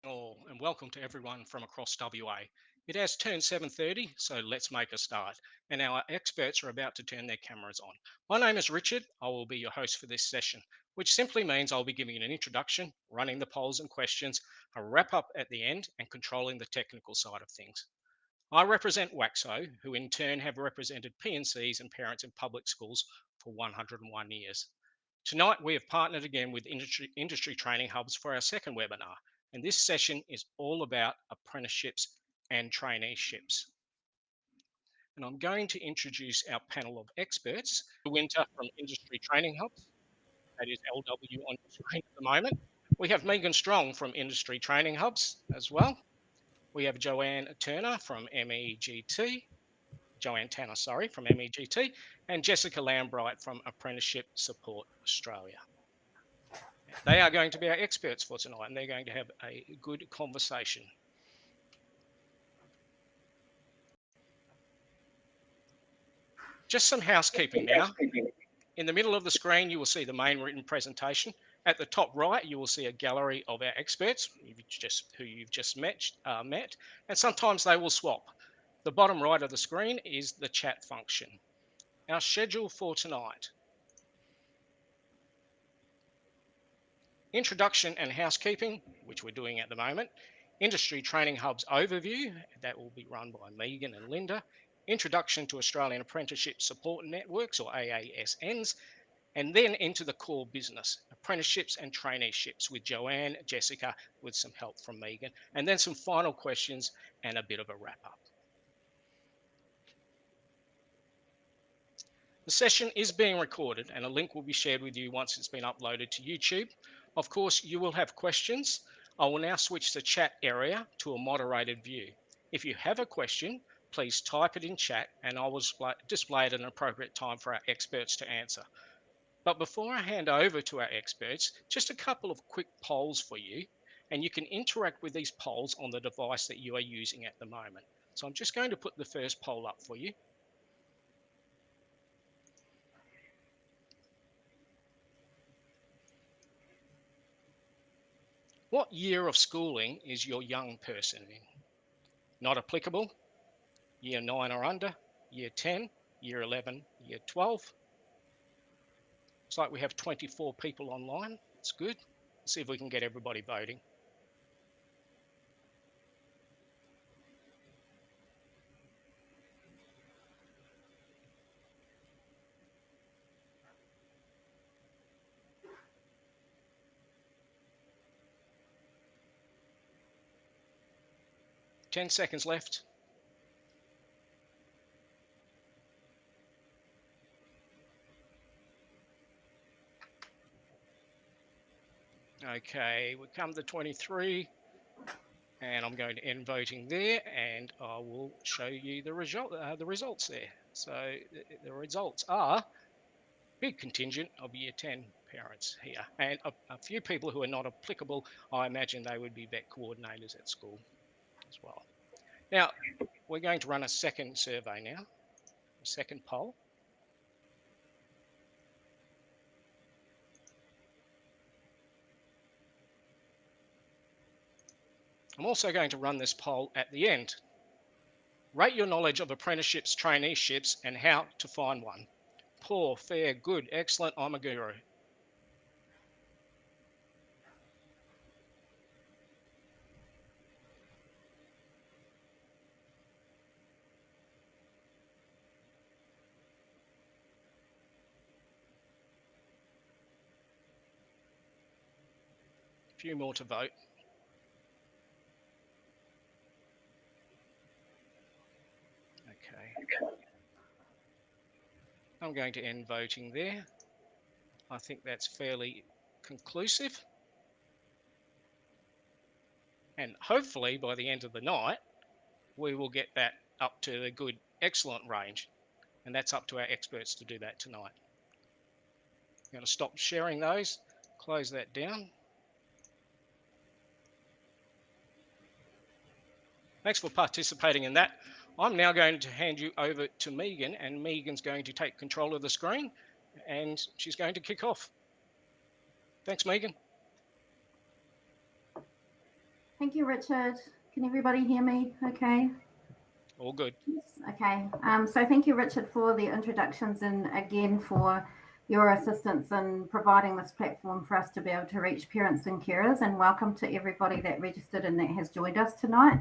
All and welcome to everyone from across WA. It has turned 7:30, so let's make a start. And our experts are about to turn their cameras on. My name is Richard. I will be your host for this session, which simply means I'll be giving an introduction, running the polls and questions, a wrap up at the end, and controlling the technical side of things. I represent WACSSO, who in turn have represented P&Cs and parents in public schools for 101 years. Tonight, we have partnered again with industry training hubs for our second webinar, and this session is all about apprenticeships and traineeships. And I'm going to introduce our panel of experts. Winter from Industry Training Hubs, that is LW on your screen at the moment. We have Megan Strong from Industry Training Hubs as well. We have Joanne Turner from MEGT, Joanne Tanner, sorry, from MEGT, and Jessica Lambright from Apprenticeship Support Australia. They are going to be our experts for tonight, and they're going to have a good conversation. Just some housekeeping now. In the middle of the screen, you will see the main written presentation. At the top right, you will see a gallery of our experts who you've just met, and sometimes they will swap. The bottom right of the screen is the chat function. Our schedule for tonight. Introduction and housekeeping, which we're doing at the moment. Industry Training Hubs overview, that will be run by Megan and Linda. Introduction to Australian Apprenticeship Support Networks, or AASNs, and then into the core business, apprenticeships and traineeships with Joanne, Jessica, with some help from Megan, and then some final questions and a bit of a wrap up. The session is being recorded and a link will be shared with you once it's been uploaded to YouTube. Of course, you will have questions. I will now switch the chat area to a moderated view. If you have a question, please type it in chat and I will display it at an appropriate time for our experts to answer. But before I hand over to our experts, just a couple of quick polls for you, and you can interact with these polls on the device that you are using at the moment. So I'm just going to put the first poll up for you. What year of schooling is your young person in? Not applicable, year 9 or under, year 10, year 11, year 12. Looks like we have 24 people online. That's good. Let's see if we can get everybody voting. Ten seconds left. Okay, we come to 23, and I'm going to end voting there, and I will show you the results there. So the results are big contingent of year 10 parents here, and a few people who are not applicable. I imagine they would be vet coordinators at school as well. Now, we're going to run a second survey now, a second poll. I'm also going to run this poll at the end. Rate your knowledge of apprenticeships, traineeships, and how to find one. Poor, fair, good, excellent, I'm a guru. A few more to vote. Okay. I'm going to end voting there. I think that's fairly conclusive. And hopefully by the end of the night, we will get that up to the good, excellent range. And that's up to our experts to do that tonight. I'm going to stop sharing those, close that down. Thanks for participating in that. I'm now going to hand you over to Megan, and Megan's going to take control of the screen and she's going to kick off. Thanks, Megan. Thank you, Richard. Can everybody hear me okay? All good. Yes. Okay. So thank you, Richard, for the introductions and again for your assistance in providing this platform for us to be able to reach parents and carers. And welcome to everybody that registered and that has joined us tonight.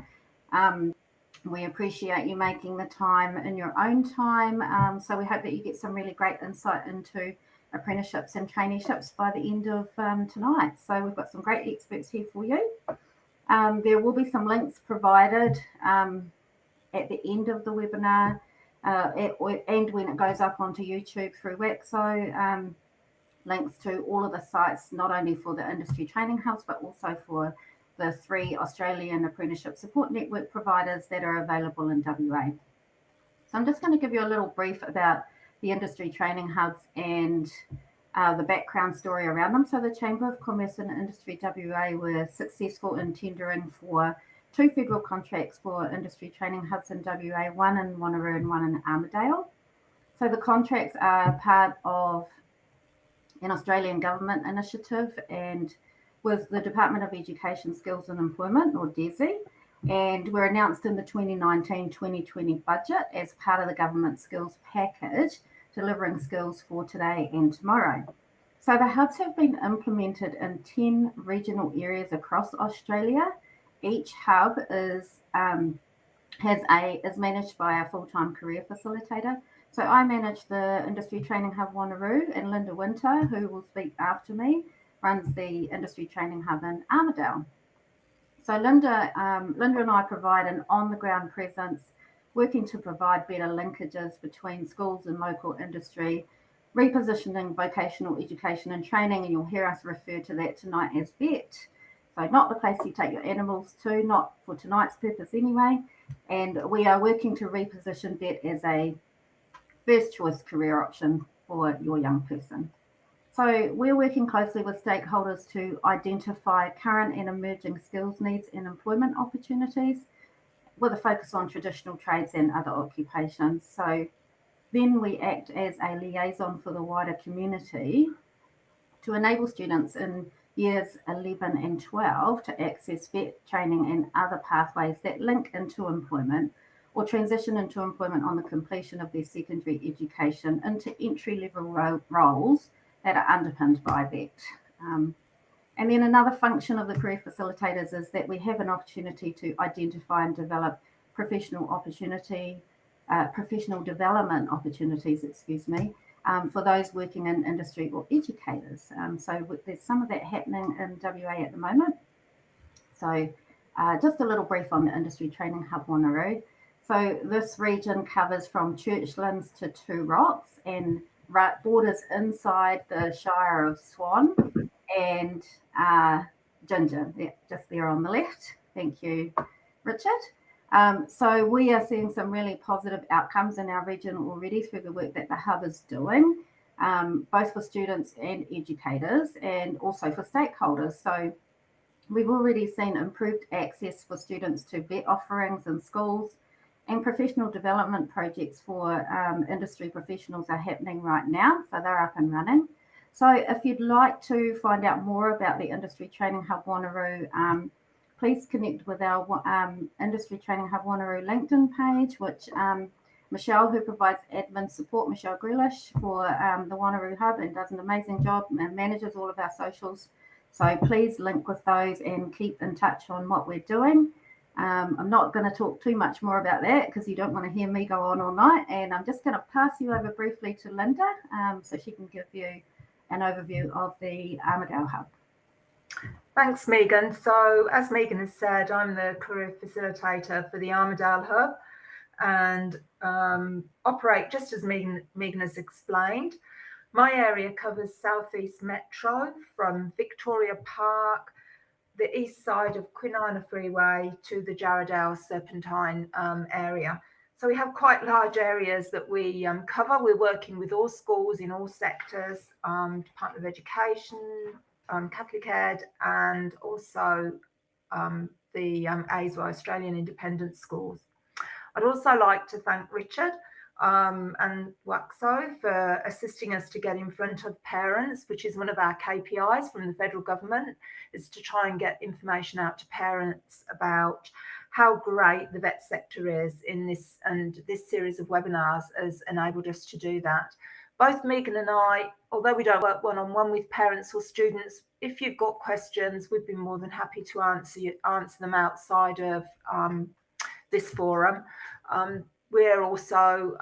We appreciate you making the time in your own time. So we hope that you get some really great insight into apprenticeships and traineeships by the end of tonight. So we've got some great experts here for you. There will be some links provided at the end of the webinar and when it goes up onto YouTube through WACSSO, links to all of the sites, not only for the industry training hubs, but also for the 3 Australian apprenticeship support network providers that are available in WA. So I'm just going to give you a little brief about the industry training hubs and the background story around them. So the Chamber of Commerce and Industry WA were successful in tendering for 2 federal contracts for industry training hubs in WA, one in Wanneroo and one in Armidale. So the contracts are part of an Australian government initiative and with the Department of Education, Skills and Employment, or DESE, and were announced in the 2019-2020 budget as part of the government skills package, delivering skills for today and tomorrow. So the hubs have been implemented in 10 regional areas across Australia. Each hub is managed by a full-time career facilitator. So I manage the Industry Training Hub Wanneroo, and Linda Winter, who will speak after me, runs the Industry Training Hub in Armidale. So Linda and I provide an on-the-ground presence, working to provide better linkages between schools and local industry, repositioning vocational education and training, and you'll hear us refer to that tonight as VET. So not the place you take your animals to, not for tonight's purpose anyway. And we are working to reposition VET as a first choice career option for your young person. So we're working closely with stakeholders to identify current and emerging skills needs and employment opportunities with a focus on traditional trades and other occupations. So then we act as a liaison for the wider community to enable students in years 11 and 12 to access VET training and other pathways that link into employment or transition into employment on the completion of their secondary education into entry-level roles that are underpinned by VET. And then another function of the career facilitators is that we have an opportunity to identify and develop professional development opportunities, for those working in industry or educators. So there's some of that happening in WA at the moment. So just a little brief on the Industry Training Hub Wanneroo. So this region covers from Churchlands to Two Rocks and borders inside the Shire of Swan and Ginger, just there on the left. Thank you, Richard. So we are seeing some really positive outcomes in our region already through the work that the hub is doing, both for students and educators and also for stakeholders. So we've already seen improved access for students to VET offerings in schools, and professional development projects for industry professionals are happening right now. So they're up and running. So if you'd like to find out more about the Industry Training Hub Wanneroo, please connect with our Industry Training Hub Wanneroo LinkedIn page, which Michelle, who provides admin support, Michelle Grealish, for the Wanneroo Hub and does an amazing job and manages all of our socials. So please link with those and keep in touch on what we're doing. I'm not going to talk too much more about that because you don't want to hear me go on all night. And I'm just going to pass you over briefly to Linda so she can give you an overview of the Armidale Hub. Thanks, Megan. So as Megan has said, I'm the career facilitator for the Armidale Hub and operate just as Megan has explained. My area covers Southeast Metro from Victoria Park, the east side of Kwinana Freeway to the Jarrahdale Serpentine area. So we have quite large areas that we cover. We're working with all schools in all sectors, Department of Education, Catholic Ed, and also the ASWA, Australian Independent Schools. I'd also like to thank Richard and WACSSO for assisting us to get in front of parents, which is one of our KPIs from the federal government, is to try and get information out to parents about how great the vet sector is in this, and this series of webinars has enabled us to do that. Both Megan and I, although we don't work one-on-one with parents or students, if you've got questions, we'd be more than happy to answer them outside of this forum. We're also,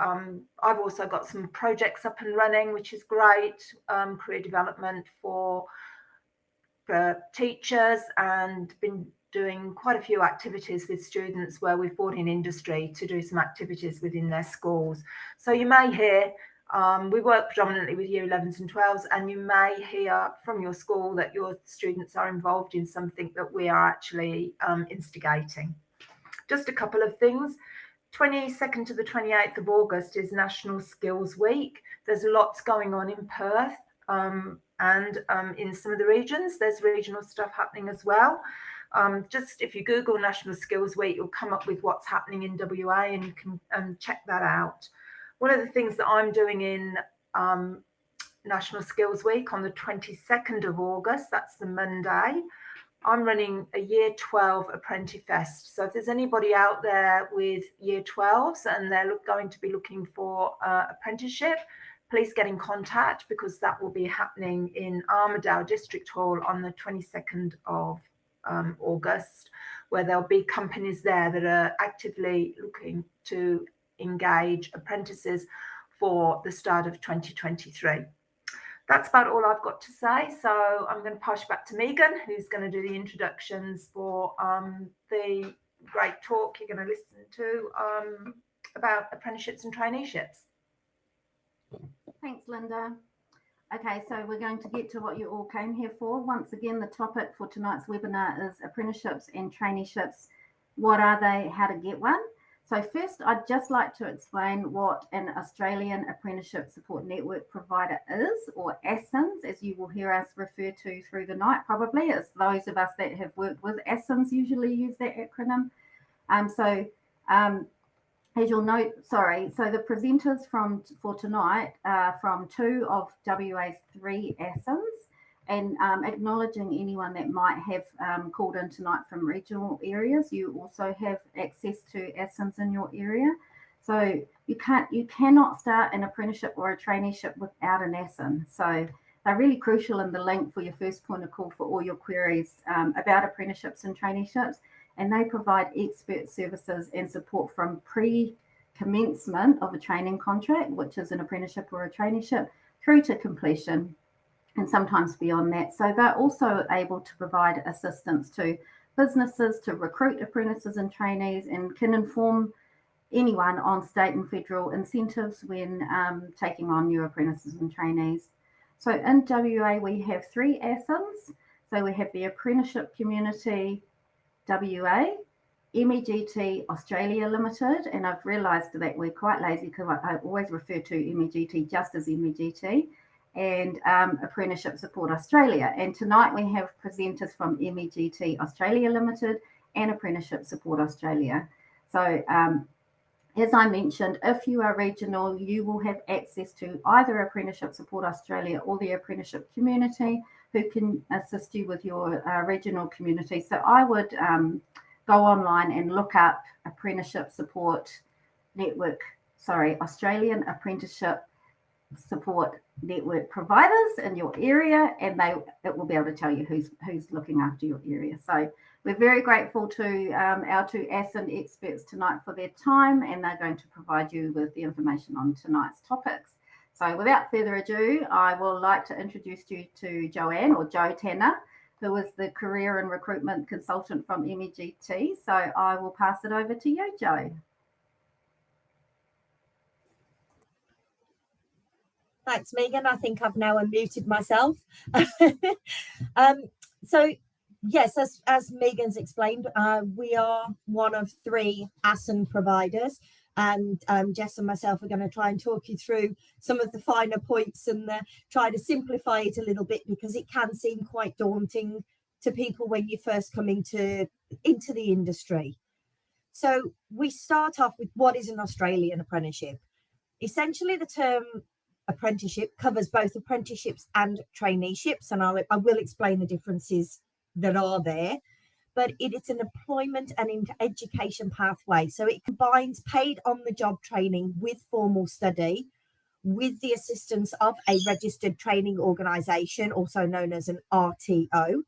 I've also got some projects up and running, which is great, career development for teachers, and been doing quite a few activities with students where we've brought in industry to do some activities within their schools. So you may hear, we work predominantly with year 11s and 12s, and you may hear from your school that your students are involved in something that we are actually instigating. Just a couple of things. 22nd to the 28th of August is National Skills Week. There's lots going on in Perth and in some of the regions. There's regional stuff happening as well. Just if you Google National Skills Week, you'll come up with what's happening in WA, and you can check that out. One of the things that I'm doing in National Skills Week on the 22nd of August, that's the Monday, I'm running a year 12 Apprenticeship. So if there's anybody out there with year 12s and they're going to be looking for apprenticeship, please get in contact, because that will be happening in Armidale District Hall on the 22nd of August, where there'll be companies there that are actively looking to engage apprentices for the start of 2023. That's about all I've got to say. So I'm going to pass you back to Megan, who's going to do the introductions for the great talk you're going to listen to about apprenticeships and traineeships. Thanks, Linda. Okay, so we're going to get to what you all came here for. Once again, the topic for tonight's webinar is apprenticeships and traineeships. What are they? How to get one? So first, I'd just like to explain what an Australian Apprenticeship Support Network Provider is, or ASINS, as you will hear us refer to through the night probably. It's those of us that have worked with ASINS usually use that acronym. As you'll note, so the presenters for tonight are from 2 of WA's 3 ASINS, and acknowledging anyone that might have called in tonight from regional areas. You also have access to ASINS in your area. So you cannot start an apprenticeship or a traineeship without an ASIN. So they're really crucial in the link for your first point of call for all your queries about apprenticeships and traineeships. And they provide expert services and support from pre-commencement of a training contract, which is an apprenticeship or a traineeship, through to completion, and sometimes beyond that. So they're also able to provide assistance to businesses to recruit apprentices and trainees, and can inform anyone on state and federal incentives when taking on new apprentices and trainees. So in WA, we have 3 ASINs. So we have the Apprenticeship Community WA, MEGT Australia Limited, and I've realised that we're quite lazy because I always refer to MEGT just as MEGT, and Apprenticeship Support Australia. And tonight we have presenters from MEGT Australia Limited and Apprenticeship Support Australia. So as I mentioned, if you are regional, you will have access to either Apprenticeship Support Australia or the Apprenticeship Community, who can assist you with your regional community. So I would go online and look up Apprenticeship Support Network, Australian Apprenticeship Support Network providers in your area, and it will be able to tell you who's looking after your area. So we're very grateful to our 2 ASIN experts tonight for their time, and they're going to provide you with the information on tonight's topics. So without further ado, I would like to introduce you to Joanne, or Jo Tanner, who is the Career and Recruitment Consultant from MEGT. So I will pass it over to you, Jo. Thanks, Megan. I think I've now unmuted myself. So yes, as Megan's explained, we are one of 3 ASIN providers. And Jess and myself are going to try and talk you through some of the finer points and try to simplify it a little bit, because it can seem quite daunting to people when you first come into the industry. So we start off with what is an Australian apprenticeship. Essentially, the term apprenticeship covers both apprenticeships and traineeships, and I will explain the differences that are there. But it's an employment and education pathway. So it combines paid on-the-job training with formal study, with the assistance of a registered training organisation, also known as an RTO.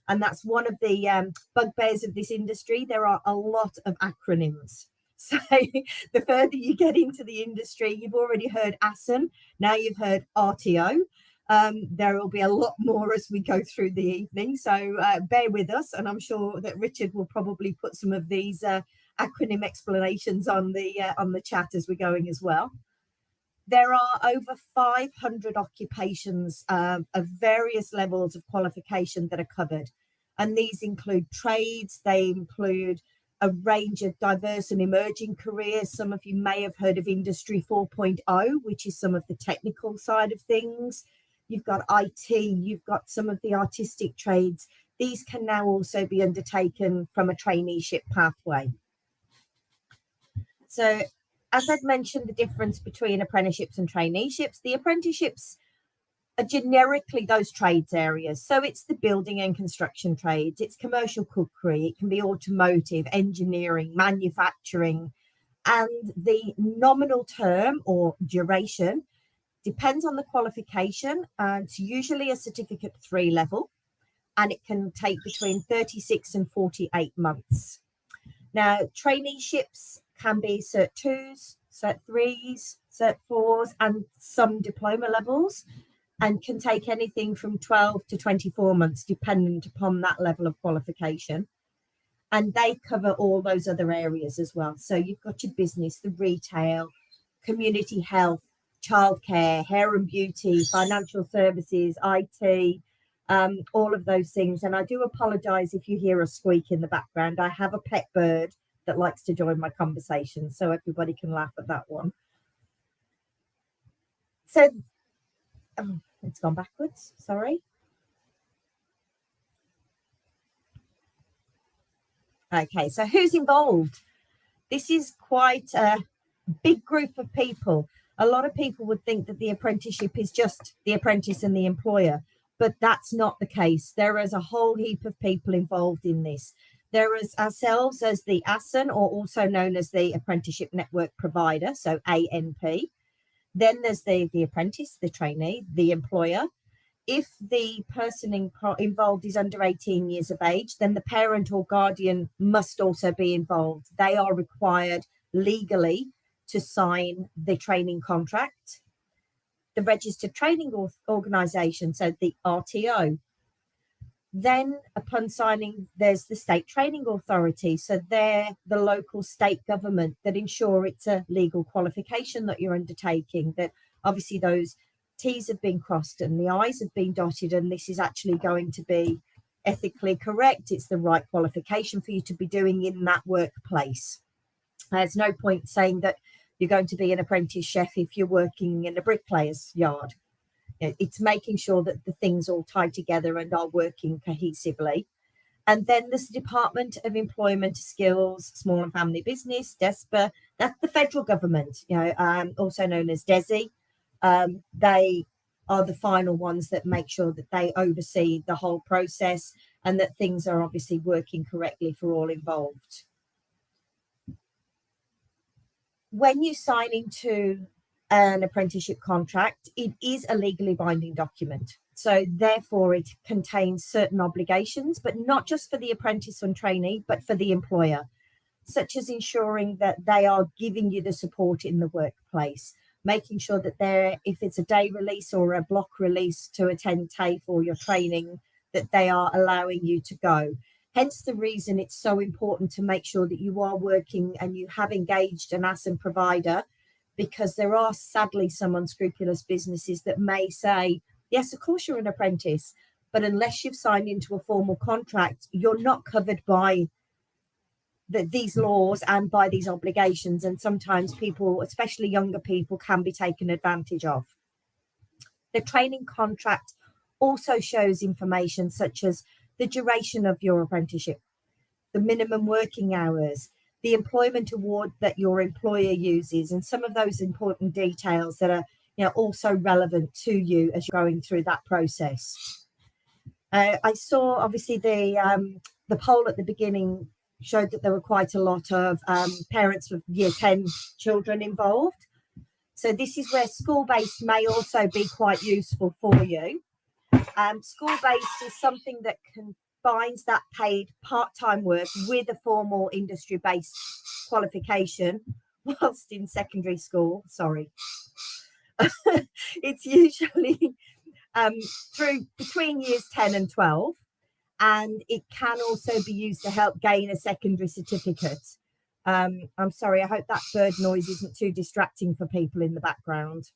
And that's one of the bugbears of this industry. There are a lot of acronyms. So the further you get into the industry, you've already heard ASN, now you've heard RTO. There will be a lot more as we go through the evening, so bear with us, and I'm sure that Richard will probably put some of these acronym explanations on the chat as we're going as well. There are over 500 occupations of various levels of qualification that are covered, and these include trades, they include a range of diverse and emerging careers. Some of you may have heard of Industry 4.0, which is some of the technical side of things. You've got IT, you've got some of the artistic trades. These can now also be undertaken from a traineeship pathway. So, as I'd mentioned, the difference between apprenticeships and traineeships, the apprenticeships are generically those trades areas. So it's the building and construction trades, it's commercial cookery, it can be automotive, engineering, manufacturing, and the nominal term or duration depends on the qualification. It's usually a Certificate 3 level, and it can take between 36 and 48 months. Now, traineeships can be Cert 2s, Cert 3s, Cert 4s, and some diploma levels, and can take anything from 12 to 24 months, dependent upon that level of qualification. And they cover all those other areas as well. So you've got your business, the retail, community health, childcare, hair and beauty, financial services, IT, all of those things. And I do apologise if you hear a squeak in the background. I have a pet bird that likes to join my conversation, so everybody can laugh at that one. So, it's gone backwards, sorry. Okay, so who's involved? This is quite a big group of people. A lot of people would think that the apprenticeship is just the apprentice and the employer, but that's not the case. There is a whole heap of people involved in this. There is ourselves as the ASN, or also known as the Apprenticeship Network Provider, so ANP. Then there's the apprentice, the trainee, the employer. If the person involved is under 18 years of age, then the parent or guardian must also be involved. They are required legally to sign the training contract. The registered training organisation, so the RTO. Then upon signing, there's the state training authority. So they're the local state government that ensure it's a legal qualification that you're undertaking, that obviously those T's have been crossed and the I's have been dotted, and this is actually going to be ethically correct. It's the right qualification for you to be doing in that workplace. There's no point saying that you're going to be an apprentice chef if you're working in a bricklayer's yard. It's making sure that the things all tie together and are working cohesively. And then there's the Department of Employment, Skills, Small and Family Business, DESPA. That's the federal government, also known as DESI. They are the final ones that make sure that they oversee the whole process and that things are obviously working correctly for all involved. When you sign into an apprenticeship contract, it is a legally binding document. So therefore it contains certain obligations, but not just for the apprentice and trainee, but for the employer, such as ensuring that they are giving you the support in the workplace, making sure that if it's a day release or a block release to attend TAFE or your training, that they are allowing you to go. Hence the reason it's so important to make sure that you are working and you have engaged an ASN provider, because there are sadly some unscrupulous businesses that may say, yes, of course you're an apprentice, but unless you've signed into a formal contract, you're not covered by these laws and by these obligations. And sometimes people, especially younger people, can be taken advantage of. The training contract also shows information such as the duration of your apprenticeship, the minimum working hours, the employment award that your employer uses, and some of those important details that are also relevant to you as you're going through that process. I saw obviously the poll at the beginning showed that there were quite a lot of parents with year 10 children involved. So this is where school-based may also be quite useful for you. School-based is something that combines that paid part-time work with a formal industry-based qualification whilst in secondary school. Sorry. It's usually through between years 10 and 12, and it can also be used to help gain a secondary certificate. I'm sorry, I hope that bird noise isn't too distracting for people in the background.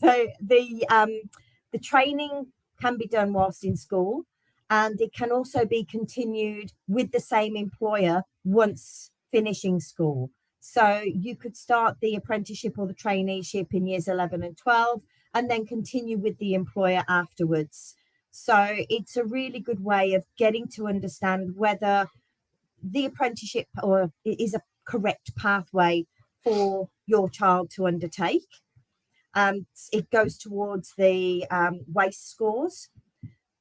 So the training can be done whilst in school, and it can also be continued with the same employer once finishing school. So you could start the apprenticeship or the traineeship in years 11 and 12, and then continue with the employer afterwards. So it's a really good way of getting to understand whether the apprenticeship is a correct pathway for your child to undertake. It goes towards the WACSSO scores.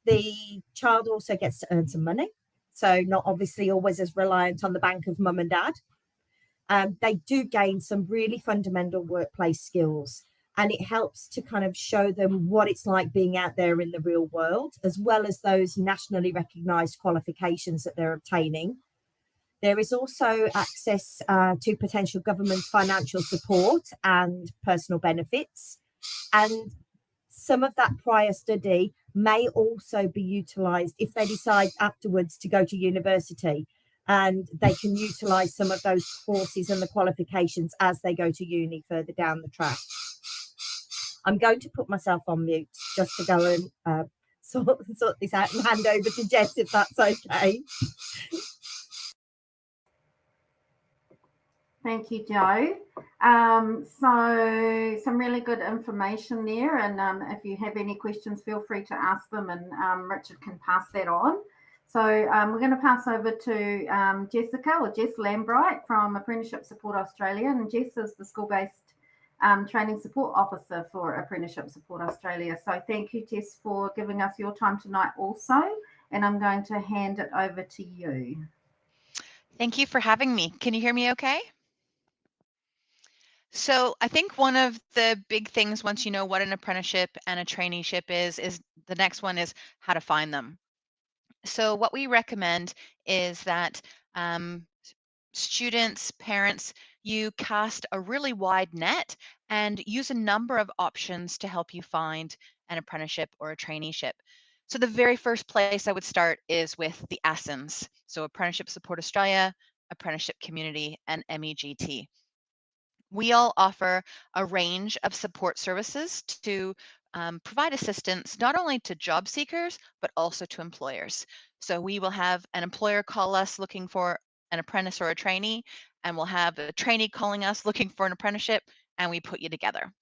The child also gets to earn some money, so not obviously always as reliant on the bank of mum and dad. They do gain some really fundamental workplace skills, and it helps to kind of show them what it's like being out there in the real world, as well as those nationally recognised qualifications that they're obtaining. There is also access to potential government financial support and personal benefits. And some of that prior study may also be utilised if they decide afterwards to go to university, and they can utilise some of those courses and the qualifications as they go to uni further down the track. I'm going to put myself on mute just to go and sort this out and hand over to Jess, if that's okay. Thank you, Jo. So some really good information there, and if you have any questions, feel free to ask them, and Richard can pass that on. So we're going to pass over to Jessica, or Jess Lambright from Apprenticeship Support Australia, and Jess is the school-based training support officer for Apprenticeship Support Australia. So thank you, Jess, for giving us your time tonight also, and I'm going to hand it over to you. Thank you for having me. Can you hear me okay? So I think one of the big things, once you know what an apprenticeship and a traineeship is the next one is how to find them. So what we recommend is that students, parents, you cast a really wide net and use a number of options to help you find an apprenticeship or a traineeship. So the very first place I would start is with the ASINs. So Apprenticeship Support Australia, Apprenticeship Community, and MEGT. We all offer a range of support services to provide assistance not only to job seekers, but also to employers. So we will have an employer call us looking for an apprentice or a trainee, and we'll have a trainee calling us looking for an apprenticeship, and we put you together.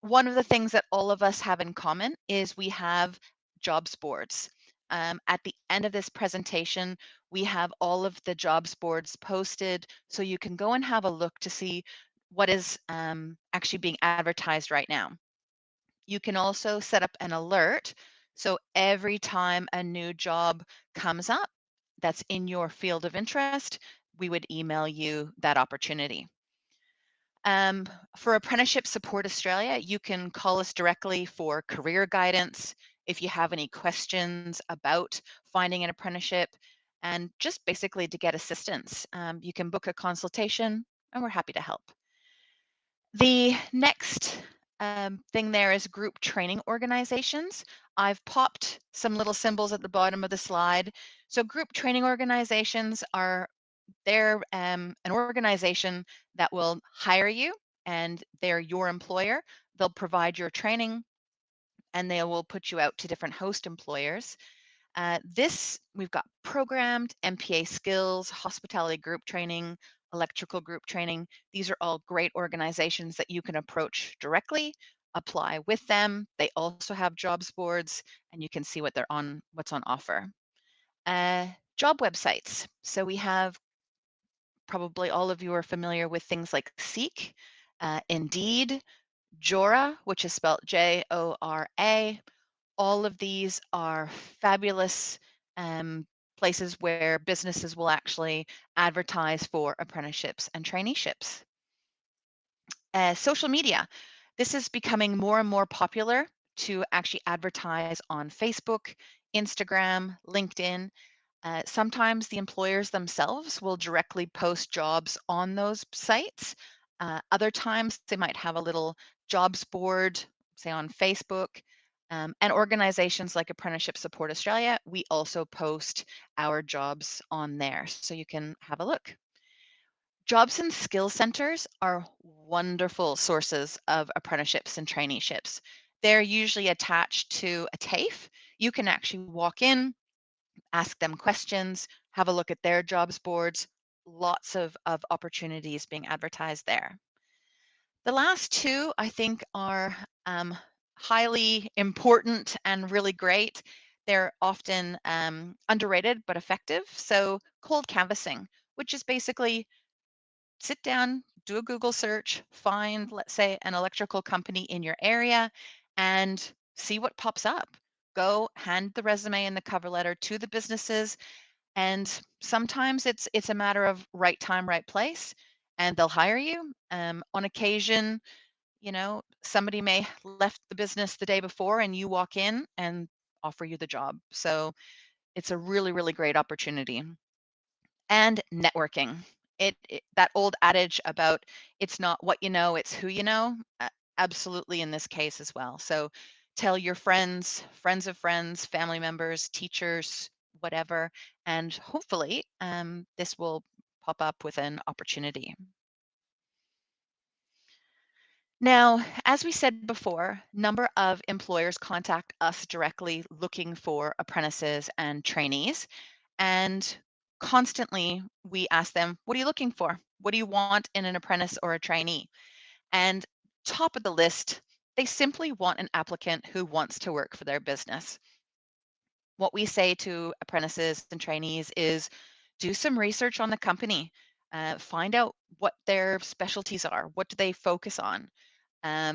One of the things that all of us have in common is we have jobs boards. At the end of this presentation, we have all of the jobs boards posted, so you can go and have a look to see what is actually being advertised right now. You can also set up an alert, so every time a new job comes up that's in your field of interest, we would email you that opportunity. For Apprenticeship Support Australia, you can call us directly for career guidance if you have any questions about finding an apprenticeship, and just basically to get assistance. You can book a consultation, and we're happy to help. The next thing there is group training organizations. I've popped some little symbols at the bottom of the slide. So group training organizations they're an organization that will hire you, and they're your employer. They'll provide your training, and they will put you out to different host employers. We've got programmed MPA skills, hospitality group training, electrical group training. These are all great organizations that you can approach directly, apply with them. They also have jobs boards, and you can see what's on offer. Job websites. So we have, probably all of you are familiar with things like Seek, Indeed, Jora, which is spelled Jora. All of these are fabulous places where businesses will actually advertise for apprenticeships and traineeships. Social media. This is becoming more and more popular to actually advertise on Facebook, Instagram, LinkedIn. Sometimes the employers themselves will directly post jobs on those sites. Other times they might have a little jobs board, say on Facebook. And organizations like Apprenticeship Support Australia, we also post our jobs on there, so you can have a look. Jobs and skill centers are wonderful sources of apprenticeships and traineeships. They're usually attached to a TAFE. You can actually walk in, ask them questions, have a look at their jobs boards. Lots of opportunities being advertised there. The last two, I think, are highly important and really great. They're often underrated but effective. So cold canvassing, which is basically sit down, do a Google search, find, let's say, an electrical company in your area and see what pops up. Go hand the resume and the cover letter to the businesses, and sometimes it's a matter of right time, right place, and they'll hire you. On occasion, somebody may left the business the day before and you walk in and offer you the job. So it's a really, really great opportunity. And networking. That old adage about it's not what you know, it's who you know, absolutely in this case as well. So tell your friends, friends of friends, family members, teachers, whatever, and hopefully this will pop up with an opportunity. Now, as we said before, number of employers contact us directly looking for apprentices and trainees. And constantly we ask them, what are you looking for? What do you want in an apprentice or a trainee? And top of the list, they simply want an applicant who wants to work for their business. What we say to apprentices and trainees is do some research on the company, find out what their specialties are, what do they focus on?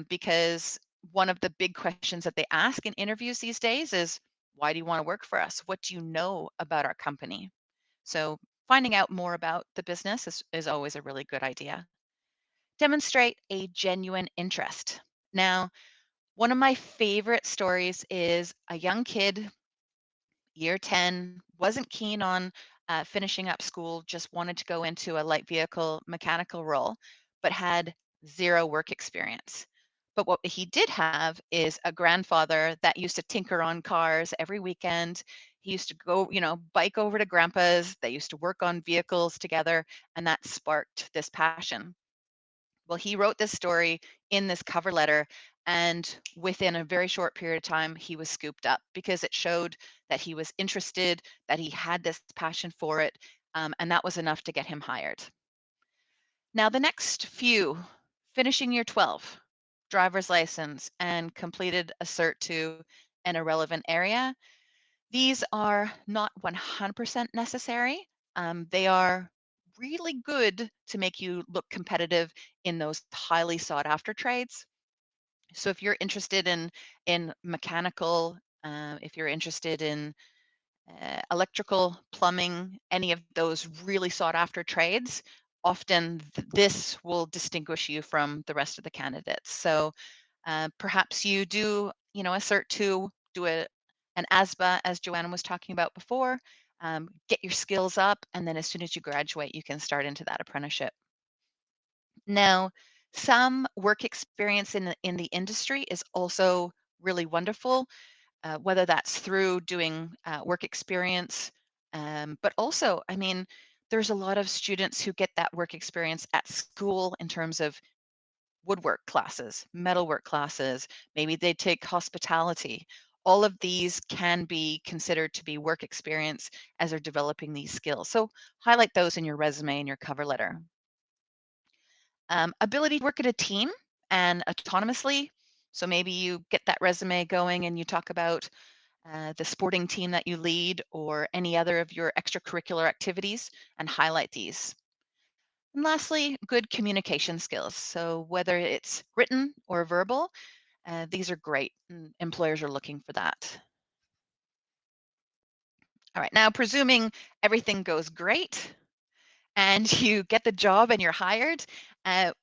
Because one of the big questions that they ask in interviews these days is, why do you want to work for us? What do you know about our company? So finding out more about the business is always a really good idea. Demonstrate a genuine interest. Now, one of my favorite stories is a young kid, year 10, wasn't keen on finishing up school, just wanted to go into a light vehicle mechanical role, but had zero work experience. But what he did have is a grandfather that used to tinker on cars every weekend. He used to go, bike over to grandpa's. They used to work on vehicles together, and that sparked this passion. Well, he wrote this story in this cover letter, and within a very short period of time, he was scooped up because it showed that he was interested, that he had this passion for it, and that was enough to get him hired. Now, the next few, finishing year 12, driver's license, and completed a Cert 2 in a relevant area, these are not 100% necessary. They are really good to make you look competitive in those highly sought after trades. So if you're interested in mechanical, if you're interested in electrical, plumbing, any of those really sought after trades, often this will distinguish you from the rest of the candidates. So perhaps you do, a Cert 2, do an ASBA, as Joanna was talking about before, get your skills up, and then as soon as you graduate, you can start into that apprenticeship. Now, some work experience in the industry is also really wonderful, whether that's through doing work experience, but also, there's a lot of students who get that work experience at school in terms of woodwork classes, metalwork classes, maybe they take hospitality. All of these can be considered to be work experience as they're developing these skills. So highlight those in your resume and your cover letter. Ability to work at a team and autonomously. So maybe you get that resume going and you talk about the sporting team that you lead, or any other of your extracurricular activities, and highlight these. And lastly, good communication skills. So whether it's written or verbal, these are great, and employers are looking for that. All right, now presuming everything goes great and you get the job and you're hired,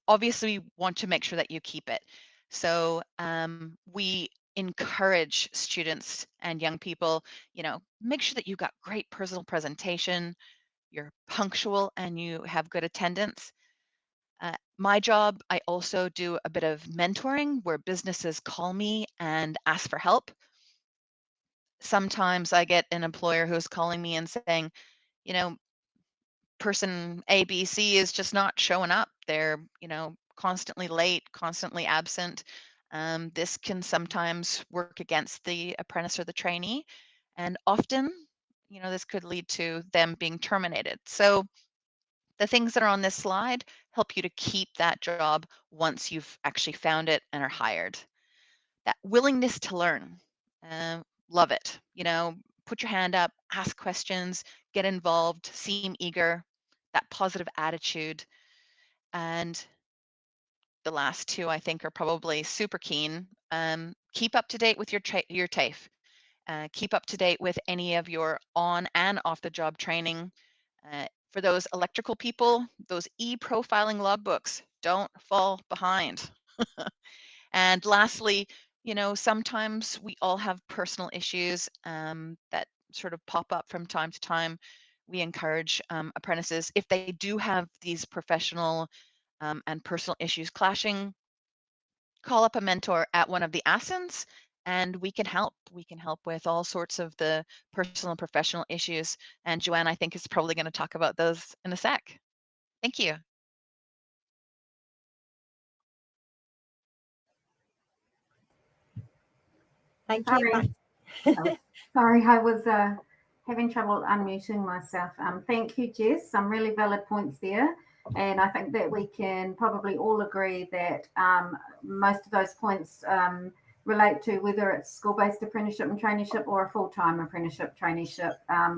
obviously we want to make sure that you keep it. So we encourage students and young people, make sure that you've got great personal presentation, you're punctual, and you have good attendance. My job, I also do a bit of mentoring where businesses call me and ask for help. Sometimes I get an employer who's calling me and saying, person ABC is just not showing up. They're, constantly late, constantly absent. This can sometimes work against the apprentice or the trainee. And often, this could lead to them being terminated. So the things that are on this slide help you to keep that job once you've actually found it and are hired. That willingness to learn, love it. Put your hand up, ask questions, get involved, seem eager, that positive attitude. And the last two, I think, are probably super keen. Keep up to date with your TAFE. Keep up to date with any of your on and off the job training. For those electrical people, those e-profiling logbooks, don't fall behind. And lastly, sometimes we all have personal issues that sort of pop up from time to time. We encourage apprentices, if they do have these professional and personal issues clashing, call up a mentor at one of the ASINs and we can help. We can help with all sorts of the personal and professional issues. And Joanne, I think, is probably going to talk about those in a sec. Thank you. Thank you. Sorry, I was having trouble unmuting myself. Thank you, Jess. Some really valid points there. And I think that we can probably all agree that most of those points relate to whether it's school-based apprenticeship and traineeship or a full-time apprenticeship, traineeship.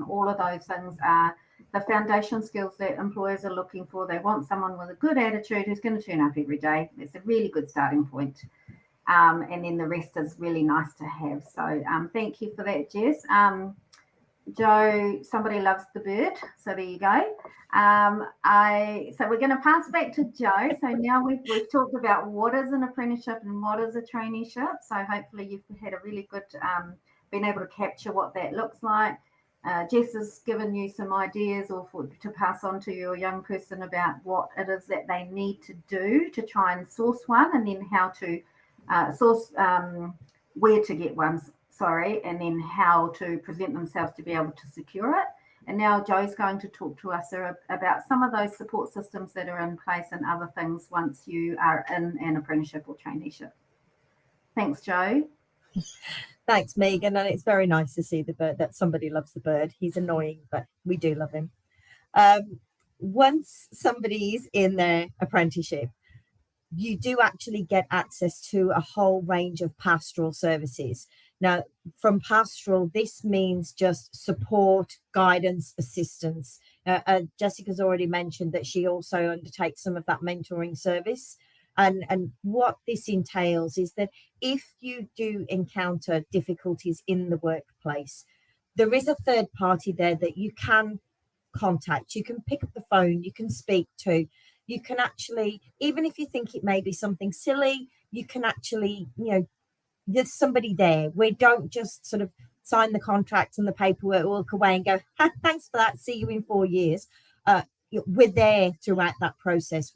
All of those things are the foundation skills that employers are looking for. They want someone with a good attitude who's going to turn up every day. It's a really good starting point. And then the rest is really nice to have. So thank you for that, Jess. Joe, somebody loves the bird. So there you go. So we're going to pass back to Joe. So now we've talked about what is an apprenticeship and what is a traineeship. So hopefully you've had a really good, been able to capture what that looks like. Jess has given you some ideas to pass on to your young person about what it is that they need to do to try and source one, and then how to source, where to get one, and then how to present themselves to be able to secure it. And now Joe's going to talk to us about some of those support systems that are in place and other things once you are in an apprenticeship or traineeship. Thanks, Joe. Thanks, Megan. And it's very nice to see the bird, that somebody loves the bird. He's annoying, but we do love him. Once somebody's in their apprenticeship, you do actually get access to a whole range of pastoral services. Now, from pastoral, this means just support, guidance, assistance. Jessica's already mentioned that she also undertakes some of that mentoring service. And what this entails is that if you do encounter difficulties in the workplace, there is a third party there that you can contact. You can pick up the phone, you can speak to. You can actually, even if you think it may be something silly, you can actually, there's somebody there. We don't just sort of sign the contracts and the paperwork, walk away and go, thanks for that, see you in 4 years. We're there throughout that process.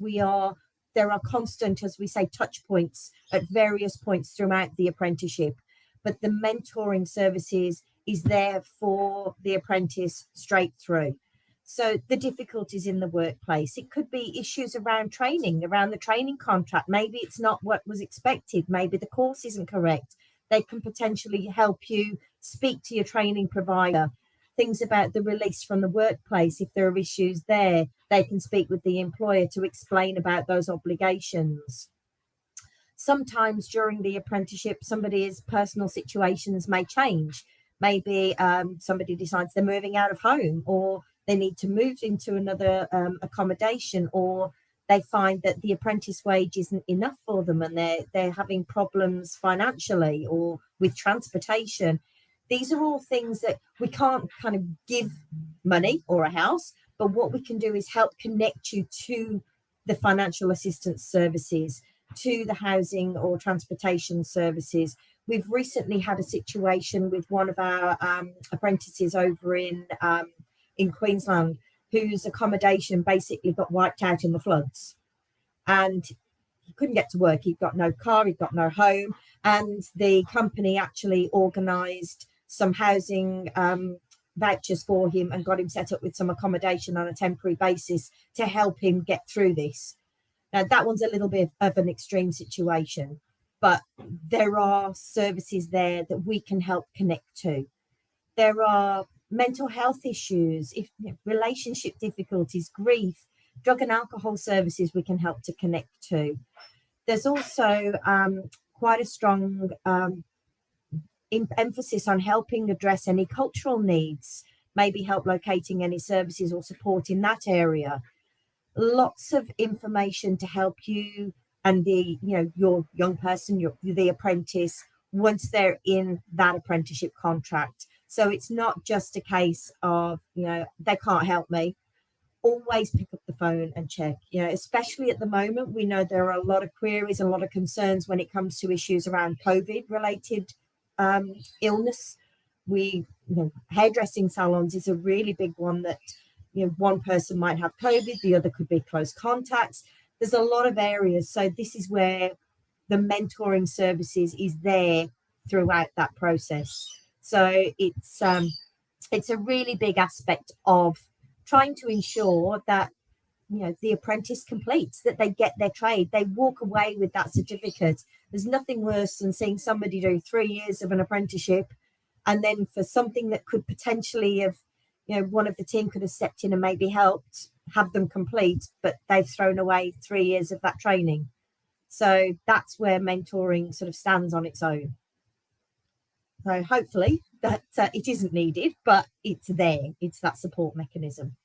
There are constant, as we say, touch points at various points throughout the apprenticeship. But the mentoring services is there for the apprentice straight through. So the difficulties in the workplace, it could be issues around training, around the training contract. Maybe it's not what was expected. Maybe the course isn't correct. They can potentially help you speak to your training provider. Things about the release from the workplace, if there are issues there, they can speak with the employer to explain about those obligations. Sometimes during the apprenticeship, somebody's personal situations may change. Maybe somebody decides they're moving out of home, or they need to move into another accommodation, or they find that the apprentice wage isn't enough for them and they're having problems financially or with transportation. These are all things that we can't kind of give money or a house, but what we can do is help connect you to the financial assistance services, to the housing or transportation services. We've recently had a situation with one of our apprentices over in Queensland, whose accommodation basically got wiped out in the floods, and he couldn't get to work. He'd got no car, he'd got no home, and the company actually organised some housing vouchers for him and got him set up with some accommodation on a temporary basis to help him get through this. Now, that one's a little bit of an extreme situation, but there are services there that we can help connect to. There are mental health issues, relationship difficulties, grief, drug and alcohol services we can help to connect to. There's also quite a strong emphasis on helping address any cultural needs, maybe help locating any services or support in that area. Lots of information to help you and your young person, the apprentice, once they're in that apprenticeship contract. So it's not just a case of, they can't help me. Always pick up the phone and check, especially at the moment. We know there are a lot of queries, a lot of concerns when it comes to issues around COVID related illness. Hairdressing salons is a really big one that, one person might have COVID, the other could be close contacts. There's a lot of areas. So this is where the mentoring services is there throughout that process. So it's a really big aspect of trying to ensure that the apprentice completes, that they get their trade, they walk away with that certificate. There's nothing worse than seeing somebody do 3 years of an apprenticeship, and then for something that could potentially have, one of the team could have stepped in and maybe helped have them complete, but they've thrown away 3 years of that training. So that's where mentoring sort of stands on its own. So hopefully that it isn't needed, but it's there. It's that support mechanism.